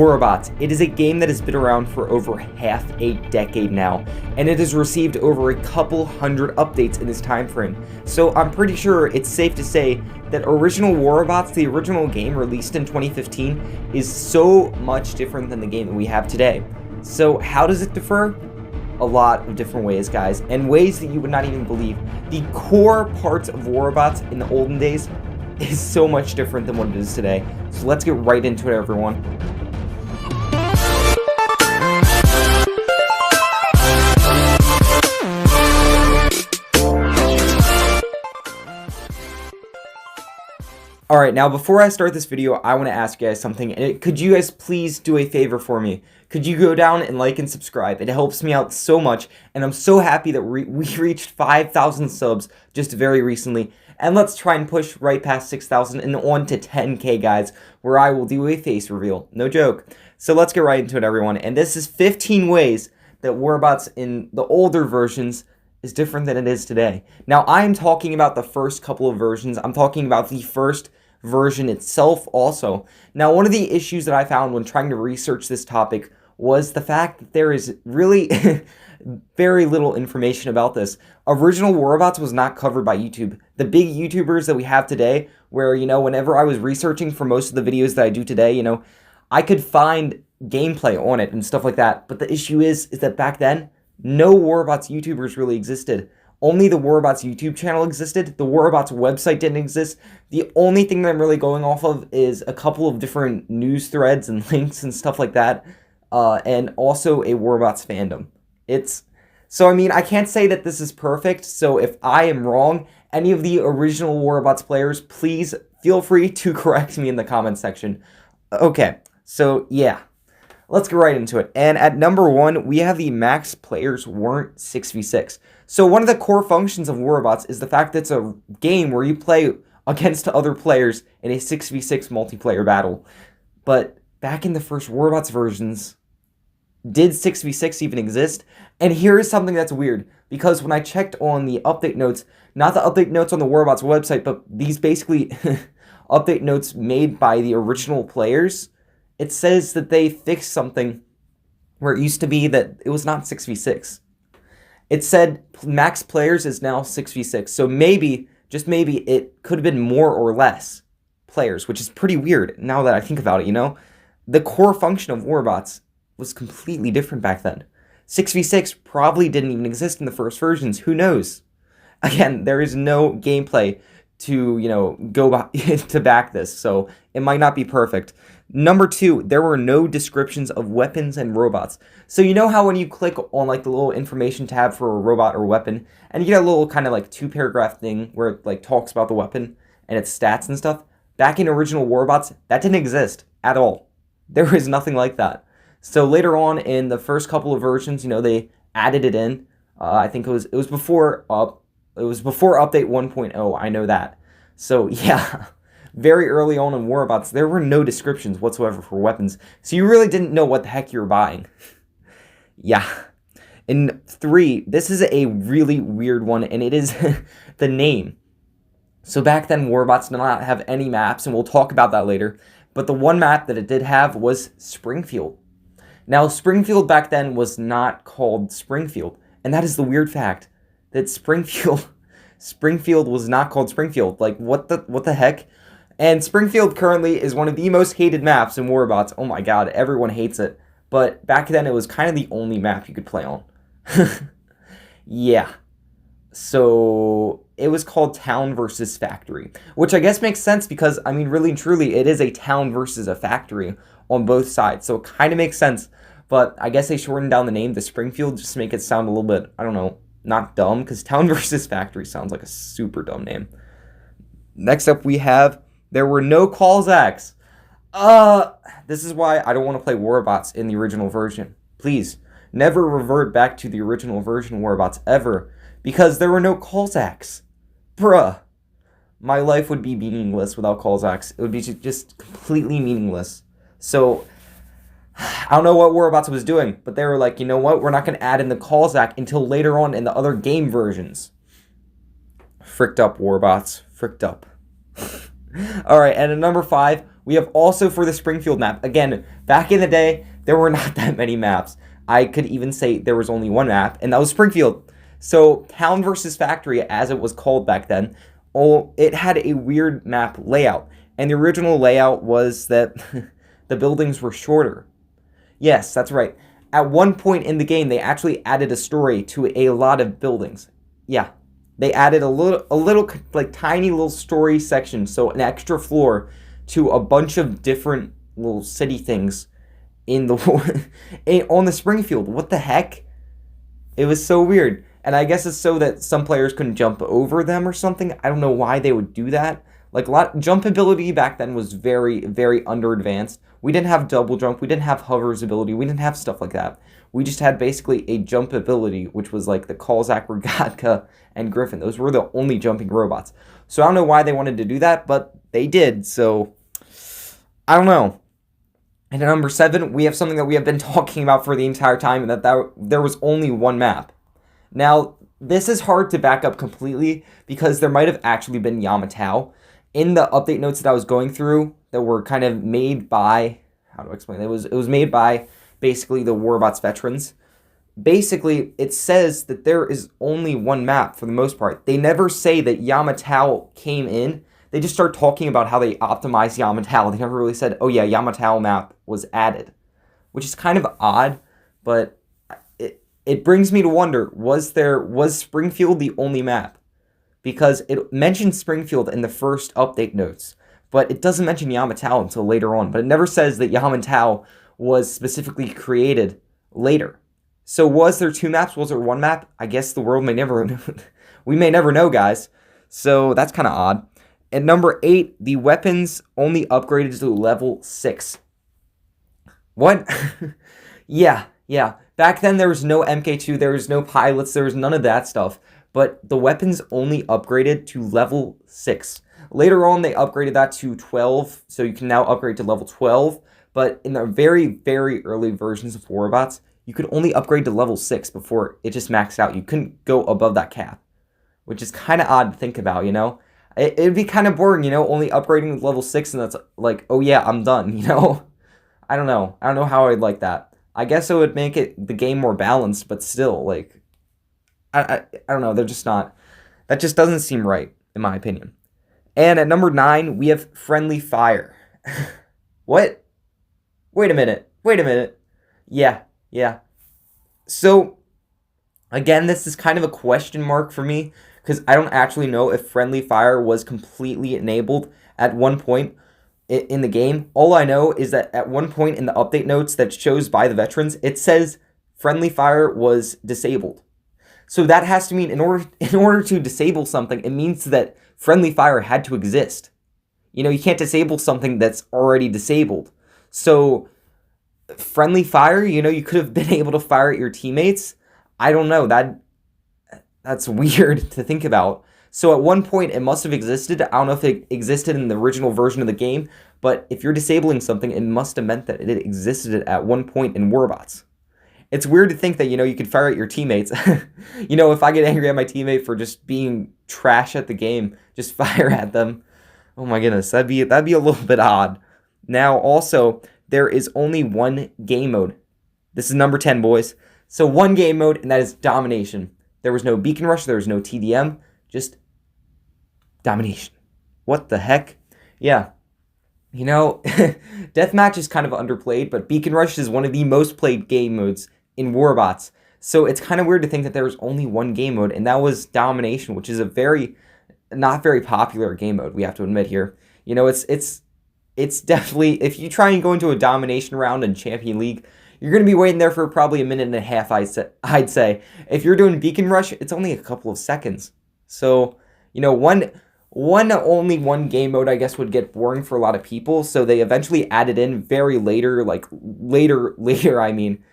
Warbots. It is a game that has been around for over half a decade now, and it has received over a couple hundred updates in this time frame. So I'm pretty sure it's safe to say that original Warbots, the original game released in 2015, is so much different than the game that we have today. So how does it differ? A lot of different ways, guys, and ways that you would not even believe. The core parts of Warbots in the olden days is so much different than what it is today. So let's get right into it, everyone. Alright, now before I start this video, I want to ask you guys something. Could you guys please do a favor for me? Could you go down and like and subscribe? It helps me out so much, and I'm so happy that we reached 5,000 subs just very recently. And let's try and push right past 6,000 and on to 10k, guys, where I will do a face reveal. No joke. So let's get right into it, everyone. And this is 15 ways that Warbots in the older versions is different than it is today. Now, I'm talking about the first couple of versions. I'm talking about the first version itself also. Now, one of the issues that I found when trying to research this topic was the fact that there is really very little information about this. Original Warbots was not covered by YouTube. The big YouTubers that we have today, where, whenever I was researching for most of the videos that I do today, I could find gameplay on it and stuff like that. But the issue is that back then, no Warbots YouTubers really existed. Only the Warbots YouTube channel existed. The Warbots website didn't exist. The only thing that I'm really going off of is a couple of different news threads and links and stuff like that. And also a Warbots fandom. I can't say that this is perfect. So if I am wrong, any of the original Warbots players, please feel free to correct me in the comment section. Okay, so yeah. Let's get right into it. And at number 1, we have the max players werent 6v6. So one of the core functions of Warbots is the fact that it's a game where you play against other players in a 6v6 multiplayer battle. But back in the first Warbots versions, did 6v6 even exist? And here is something that's weird, because when I checked on the update notes, not the update notes on the Warbots website, but these basically update notes made by the original players, it says that they fixed something where it used to be that it was not 6v6. It said max players is now 6v6. So maybe, just maybe, it could have been more or less players, which is pretty weird now that I think about it, The core function of Warbots was completely different back then. 6v6 probably didn't even exist in the first versions. Who knows? Again, there is no gameplay to, go by, to back this, so it might not be perfect. Number 2, there were no descriptions of weapons and robots. So you know how when you click on the little information tab for a robot or weapon, and you get a little kind of 2-paragraph thing where it talks about the weapon and its stats and stuff? Back in original Warbots, that didn't exist at all. There is nothing like that. So later on in the first couple of versions, they added it in. I think it was before update 1.0. I know that. So yeah. Very early on in Warbots, there were no descriptions whatsoever for weapons, so you really didn't know what the heck you were buying. Yeah. In 3, this is a really weird one, and it is the name. So back then, Warbots did not have any maps, and we'll talk about that later, but the one map that it did have was Springfield. Now, Springfield back then was not called Springfield, and that is the weird fact, that Springfield was not called Springfield. What the heck? And Springfield currently is one of the most hated maps in Warbots. Oh my god, everyone hates it. But back then, it was kind of the only map you could play on. Yeah. So it was called Town versus Factory, which I guess makes sense because, really and truly, it is a town versus a factory on both sides. So it kind of makes sense. But I guess they shortened down the name to Springfield just to make it sound a little bit, I don't know, not dumb, because Town versus Factory sounds like a super dumb name. Next up, we have there were no callbacks. This is why I don't want to play Warbots in the original version. Please, never revert back to the original version Warbots ever, because there were no callbacks. Bruh. My life would be meaningless without callbacks. It would be just completely meaningless. So, I don't know what Warbots was doing, but they were like, you know what? We're not going to add in the callback until later on in the other game versions. Fricked up, Warbots. Fricked up. Alright, and at number 5, We have also for the Springfield map. Again, back in the day, there were not that many maps. I could even say there was only one map, and that was Springfield. So Town versus Factory, as it was called back then, it had a weird map layout. And the original layout was that the buildings were shorter. Yes, that's right. At one point in the game, they actually added a story to a lot of buildings. Yeah, they added a little like tiny little story section, so an extra floor to a bunch of different little city things in the on the Springfield. What the heck? It was so weird. And I guess it's so that some players couldn't jump over them or something. I don't know why they would do that. Like jump ability back then was very, very under advanced. We didn't have double jump. We didn't have hovers ability. We didn't have stuff like that. We just had basically a jump ability, which was like the Kalzak, Rogatka, and Griffin. Those were the only jumping robots. So I don't know why they wanted to do that, but they did. So I don't know. And at number 7, we have something that we have been talking about for the entire time, and that there was only one map. Now, this is hard to back up completely because there might have actually been Yamato. In the update notes that I was going through that were kind of made by, how do I explain it? It was made by basically the Warbots veterans. Basically, it says that there is only one map for the most part. They never say that Yamato came in. They just start talking about how they optimized Yamato. They never really said, oh yeah, Yamato map was added, which is kind of odd, but it brings me to wonder, was Springfield the only map? Because it mentions Springfield in the first update notes, but it doesn't mention Yamato until later on. But it never says that Yamato was specifically created later. So was there 2 maps? Was there 1 map? I guess the world may never know. We may never know, guys. So that's kind of odd. At number 8, the weapons only upgraded to level 6. What? Yeah. Back then, there was no MK2, there was no pilots, there was none of that stuff. But the weapons only upgraded to level 6. Later on, they upgraded that to 12, so you can now upgrade to level 12. But in the very, very early versions of Warbots, you could only upgrade to level 6 before it just maxed out. You couldn't go above that cap, which is kind of odd to think about, you know? It'd be kind of boring, you know, only upgrading to level 6 and that's like, oh yeah, I'm done, you know? I don't know how I'd like that. I guess it would make the game more balanced, but still, like, I don't know, they're just not, that just doesn't seem right, in my opinion. And at number 9, we have Friendly Fire. What? Wait a minute. Yeah. So, again, this is kind of a question mark for me, because I don't actually know if Friendly Fire was completely enabled at one point in the game. All I know is that at one point in the update notes that shows by the veterans, it says Friendly Fire was disabled. So that has to mean in order to disable something, it means that Friendly Fire had to exist. You know, you can't disable something that's already disabled. So Friendly Fire, you know, you could have been able to fire at your teammates. I don't know, that's weird to think about. So at one point, it must have existed. I don't know if it existed in the original version of the game, but if you're disabling something, it must have meant that it existed at one point in Warbots. It's weird to think that, you know, you could fire at your teammates. You know, if I get angry at my teammate for just being trash at the game, just fire at them. Oh my goodness, that'd be a little bit odd. Now, also, there is only one game mode. This is number 10, boys. So one game mode, and that is Domination. There was no Beacon Rush, there was no TDM, just Domination. What the heck? Yeah. You know, Deathmatch is kind of underplayed, but Beacon Rush is one of the most played game modes in Warbots. So it's kind of weird to think that there was only one game mode, and that was Domination, which is a not very popular game mode, we have to admit here. You know, it's definitely, if you try and go into a Domination round in Champion League, you're going to be waiting there for probably a minute and a half, I'd say. If you're doing Beacon Rush, it's only a couple of seconds. So, you know, only one game mode, I guess, would get boring for a lot of people. So they eventually added in very later, like later, I mean,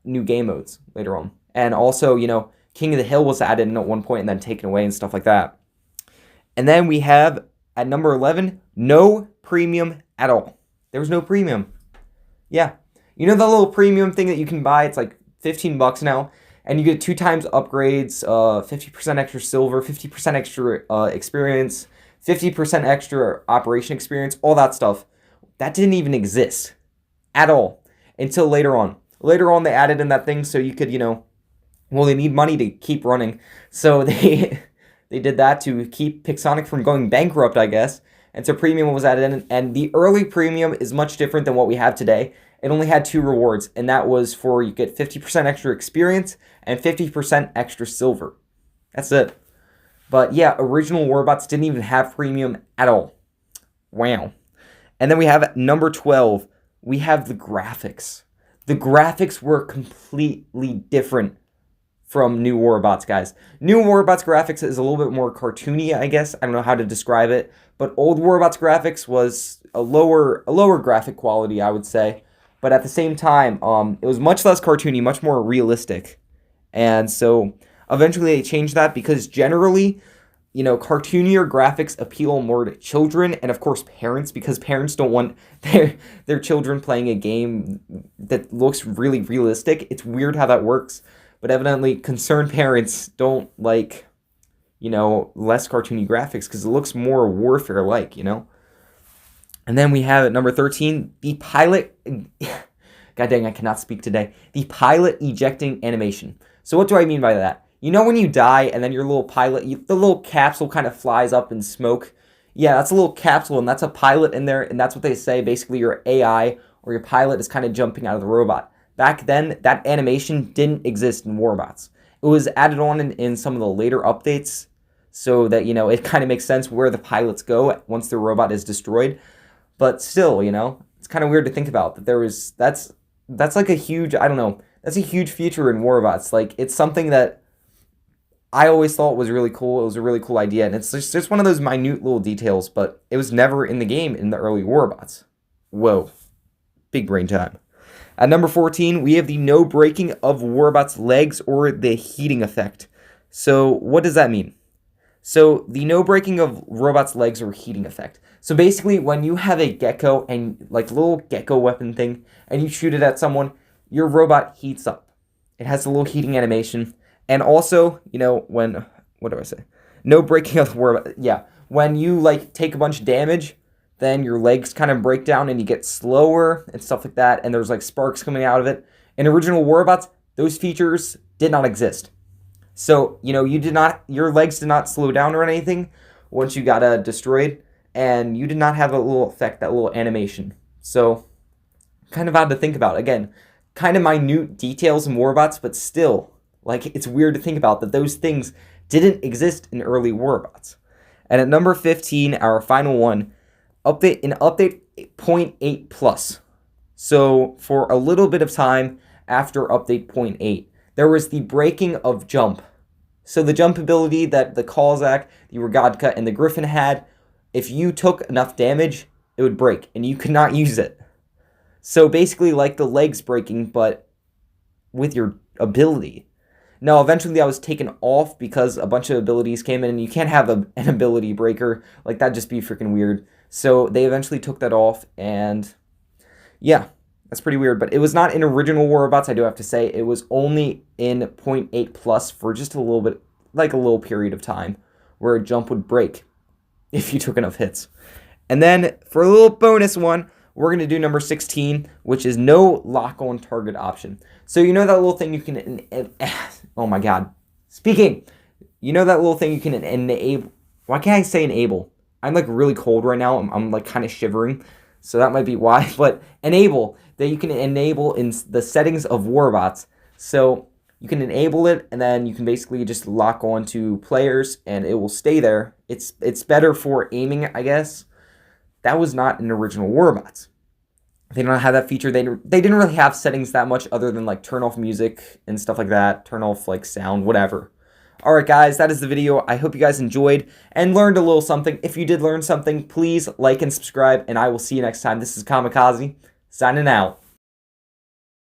new game modes later on. And also, you know, King of the Hill was added in at one point and then taken away and stuff like that. And then we have, at number 11, no premium at all. There was no premium. Yeah. You know the little premium thing that you can buy? It's like $15 now. And you get 2 times upgrades, 50% extra silver, 50% extra experience, 50% extra operation experience, all that stuff. that didn't even exist at all until later on. Later on, they added in that thing so you could, well, they need money to keep running. So they they did that to keep Pixonic from going bankrupt, I guess. And so premium was added in. And the early premium is much different than what we have today. It only had 2 rewards, and that was for you get 50% extra experience and 50% extra silver. That's it. But yeah, original Warbots didn't even have premium at all. Wow. And then we have number 12. We have the graphics. The graphics were completely different from New Warbots, guys. New Warbots graphics is a little bit more cartoony, I guess. I don't know how to describe it. But old Warbots graphics was a lower graphic quality, I would say. But at the same time, it was much less cartoony, much more realistic. And so eventually they changed that because generally, cartoonier graphics appeal more to children and, of course, parents, because parents don't want their children playing a game that looks really realistic. It's weird how that works, but evidently concerned parents don't like, less cartoony graphics because it looks more warfare-like, And then we have at number 13, the pilot... God dang, I cannot speak today. The pilot ejecting animation. So what do I mean by that? When you die and then your little pilot, the little capsule kind of flies up in smoke? Yeah, that's a little capsule and that's a pilot in there, and that's what they say. Basically, your AI or your pilot is kind of jumping out of the robot. Back then, that animation didn't exist in Warbots. It was added on in some of the later updates so that, it kind of makes sense where the pilots go once the robot is destroyed. But still, it's kind of weird to think about that that's like a huge, I don't know, that's a huge feature in Warbots. Like, it's something that I always thought was really cool. It was a really cool idea, and it's just one of those minute little details, but it was never in the game in the early Warbots. Whoa. Big brain time. At number 14, we have the no breaking of Warbots' legs or the heating effect. So what does that mean? So the no breaking of robots' legs or heating effect. So basically, when you have a gecko and like a little gecko weapon thing, and you shoot it at someone, your robot heats up. It has a little heating animation. And also, what do I say? No breaking of the robot. Yeah, when you take a bunch of damage, then your legs kind of break down and you get slower and stuff like that. And there's sparks coming out of it. In original Warbots, those features did not exist. So, your legs did not slow down or anything once you got destroyed, and you did not have a little effect, that little animation. So, kind of odd to think about. Again, kind of minute details in Warbots, but still, it's weird to think about that those things didn't exist in early Warbots. And at number 15, our final one, update 0.8 plus. So, for a little bit of time after update 0.8, there was the breaking of jump. So the jump ability that the Kozak, the Rogadka, and the Griffin had, if you took enough damage, it would break, and you could not use it. So basically like the legs breaking, but with your ability. Now, eventually that was taken off because a bunch of abilities came in, and you can't have an ability breaker. That'd just be freaking weird. So they eventually took that off, and yeah. That's pretty weird, but it was not in original Warbots, I do have to say. It was only in 0.8 plus for just a little bit, a little period of time, where a jump would break if you took enough hits. And then, for a little bonus one, we're going to do number 16, which is no lock-on target option. So that little thing you can, oh my god. Speaking, that little thing you can enable, why can't I say enable? I'm really cold right now, I'm kind of shivering. So that might be why, but enable, that you can enable in the settings of Warbots. So you can enable it, and then you can basically just lock on to players, and it will stay there. It's better for aiming, I guess. That was not in original Warbots. They don't have that feature. They didn't really have settings that much other than turn off music and stuff like that, turn off sound, whatever. Alright guys, that is the video. I hope you guys enjoyed and learned a little something. If you did learn something, please like and subscribe, and I will see you next time. This is Kamikaze, signing out.